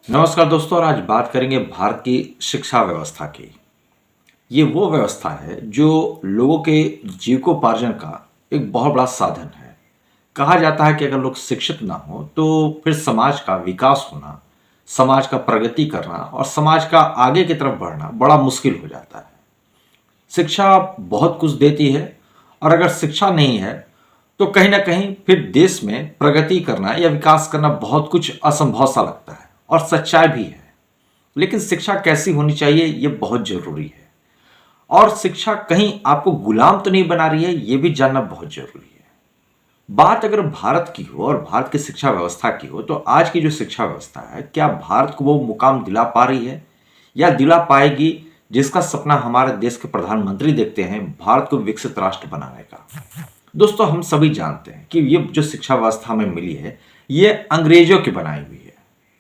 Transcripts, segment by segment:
नमस्कार दोस्तों, और आज बात करेंगे भारत की शिक्षा व्यवस्था की। ये वो व्यवस्था है जो लोगों के जीविकोपार्जन का एक बहुत बड़ा साधन है। कहा जाता है कि अगर लोग शिक्षित ना हो तो फिर समाज का विकास होना, समाज का प्रगति करना और समाज का आगे की तरफ बढ़ना बड़ा मुश्किल हो जाता है। शिक्षा बहुत कुछ देती है, और अगर शिक्षा नहीं है तो कहीं ना कहीं फिर देश में प्रगति करना या विकास करना बहुत कुछ असंभव सा लगता है, और सच्चाई भी है। लेकिन शिक्षा कैसी होनी चाहिए ये बहुत जरूरी है, और शिक्षा कहीं आपको गुलाम तो नहीं बना रही है ये भी जानना बहुत जरूरी है। बात अगर भारत की हो और भारत की शिक्षा व्यवस्था की हो, तो आज की जो शिक्षा व्यवस्था है, क्या भारत को वो मुकाम दिला पा रही है या दिला पाएगी जिसका सपना हमारे देश के प्रधानमंत्री देखते हैं, भारत को विकसित राष्ट्र बनाने का। दोस्तों, हम सभी जानते हैं कि ये जो शिक्षा व्यवस्था हमें मिली है ये अंग्रेजों की बनाई हुई है।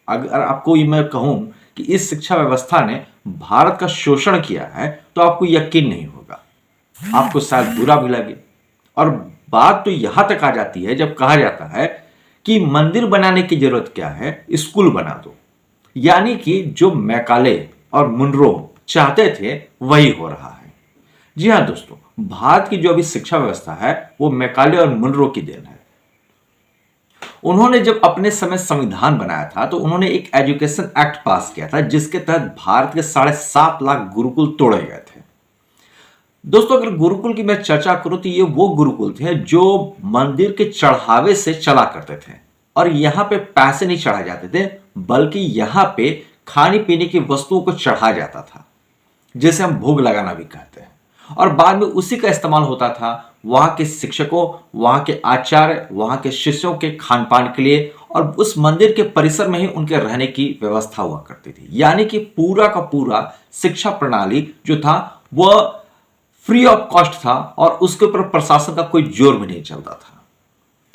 अगर आपको ये मैं कहूं कि इस शिक्षा व्यवस्था ने भारत का शोषण किया है तो आपको यकीन नहीं होगा, आपको शायद बुरा भी लगे। और बात तो यहां तक आ जाती है जब कहा जाता है कि मंदिर बनाने की जरूरत क्या है, स्कूल बना दो। यानी कि जो मैकाले और मुनरो चाहते थे वही हो रहा है। जी हां दोस्तों, भारत की जो अभी शिक्षा व्यवस्था है वो मैकाले और मुनरो की देन है। उन्होंने जब अपने समय संविधान बनाया था तो उन्होंने एक एजुकेशन एक्ट पास किया था जिसके तहत भारत के 7.5 लाख गुरुकुल तोड़े गए थे। दोस्तों, अगर गुरुकुल की मैं चर्चा करूं तो ये वो गुरुकुल थे जो मंदिर के चढ़ावे से चला करते थे, और यहां पे पैसे नहीं चढ़ाए जाते थे बल्कि यहां पे खाने पीने की वस्तुओं को चढ़ाया जाता था, जिसे हम भोग लगाना भी कहते हैं। और बाद में उसी का इस्तेमाल होता था वहां के शिक्षकों, वहां के आचार्य, वहां के शिष्यों के खान पान के लिए, और उस मंदिर के परिसर में ही उनके रहने की व्यवस्था हुआ करती थी। यानी कि पूरा का पूरा शिक्षा प्रणाली जो था वह फ्री ऑफ कॉस्ट था, और उसके ऊपर प्रशासन का कोई जोर भी नहीं चलता था।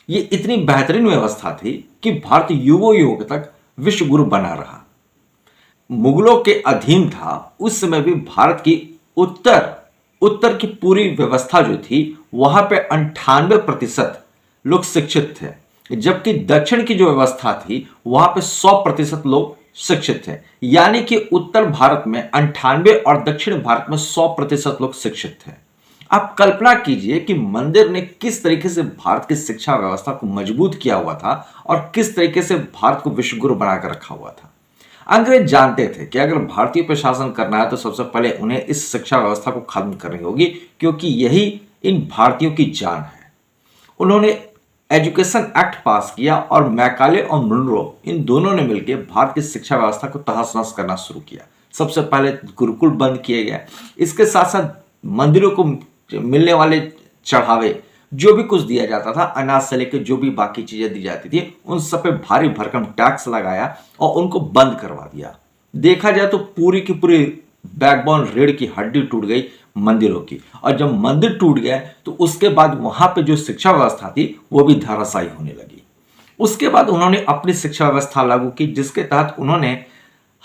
ये इतनी बेहतरीन व्यवस्था थी कि भारत युगों युग तक विश्व गुरु बना रहा। मुगलों के अधीन था उस समय भी भारत की उत्तर उत्तर की पूरी व्यवस्था जो थी वहां पे 98% लोग शिक्षित थे, जबकि दक्षिण की जो व्यवस्था थी वहां पे 100% लोग शिक्षित थे। यानी कि उत्तर भारत में 98 और दक्षिण भारत में 100% लोग शिक्षित थे। आप कल्पना कीजिए कि मंदिर ने किस तरीके से भारत की शिक्षा व्यवस्था को मजबूत किया हुआ था और किस तरीके से भारत को विश्वगुरु बनाकर रखा हुआ था। अंग्रेज जानते थे कि अगर भारतीय प्रशासन करना है तो सबसे पहले उन्हें इस शिक्षा व्यवस्था को खत्म करनी होगी, क्योंकि यही इन भारतीयों की जान है। उन्होंने एजुकेशन एक्ट पास किया और मैकाले और मुनरो इन दोनों ने मिलकर भारत की शिक्षा व्यवस्था को तहस नहस करना शुरू किया। सबसे पहले गुरुकुल बंद किए गए, इसके साथ साथ मंदिरों को मिलने वाले चढ़ावे जो भी कुछ दिया जाता था, अनाज से लेकर जो भी बाकी चीजें दी जाती थी, उन सब पे भारी भरकम टैक्स लगाया और उनको बंद करवा दिया। देखा जाए तो पूरी की पूरी बैकबोन रीढ़ की हड्डी टूट गई मंदिरों की। और जब मंदिर टूट गया तो उसके बाद वहां पे जो शिक्षा व्यवस्था थी वो भी धराशायी होने लगी। उसके बाद उन्होंने अपनी शिक्षा व्यवस्था लागू की, जिसके तहत उन्होंने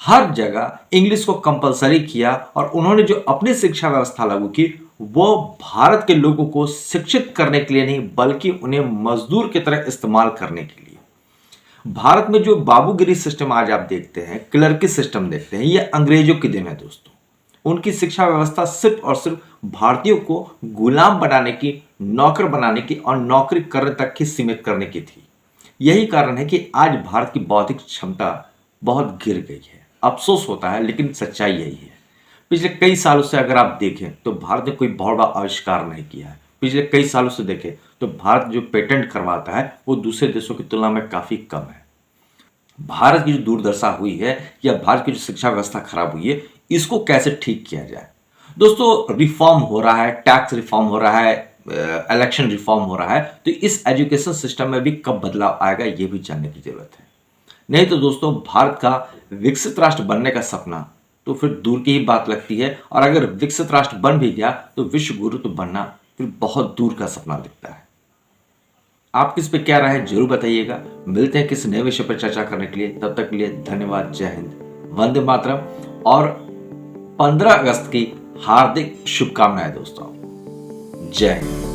हर जगह इंग्लिश को कंपलसरी किया, और उन्होंने जो अपनी शिक्षा व्यवस्था लागू की वो भारत के लोगों को शिक्षित करने के लिए नहीं बल्कि उन्हें मजदूर की तरह इस्तेमाल करने के लिए। भारत में जो बाबूगिरी सिस्टम आज आप देखते हैं, क्लर्की सिस्टम देखते हैं, ये अंग्रेजों की देन है दोस्तों। उनकी शिक्षा व्यवस्था सिर्फ और सिर्फ भारतीयों को गुलाम बनाने की, नौकर बनाने की और नौकरी करने तक ही सीमित करने की थी। यही कारण है कि आज भारत की बौद्धिक क्षमता बहुत गिर गई है। अफसोस होता है लेकिन सच्चाई यही है। पिछले कई सालों से अगर आप देखें तो भारत ने कोई बहुत बड़ा आविष्कार नहीं किया है। पिछले कई सालों से देखें तो भारत जो पेटेंट करवाता है वो दूसरे देशों की तुलना में काफी कम है। भारत की जो दुर्दशा हुई है या भारत की जो शिक्षा व्यवस्था खराब हुई है, इसको कैसे ठीक किया जाए। दोस्तों, रिफॉर्म हो रहा है, टैक्स रिफॉर्म हो रहा है, इलेक्शन रिफॉर्म हो रहा है, तो इस एजुकेशन सिस्टम में भी कब बदलाव आएगा ये भी जानने की जरूरत है। नहीं तो दोस्तों, भारत का विकसित राष्ट्र बनने का सपना तो फिर दूर की ही बात लगती है, और अगर विकसित राष्ट्र बन भी गया तो विश्व गुरु तो बनना फिर बहुत दूर का सपना दिखता है। आप किस पे क्या राय है जरूर बताइएगा। मिलते हैं किसी नए विषय पर चर्चा करने के लिए, तब तक के लिए धन्यवाद। जय हिंद, वंदे मातरम, और 15 अगस्त की हार्दिक शुभकामनाएं दोस्तों। जय हिंद।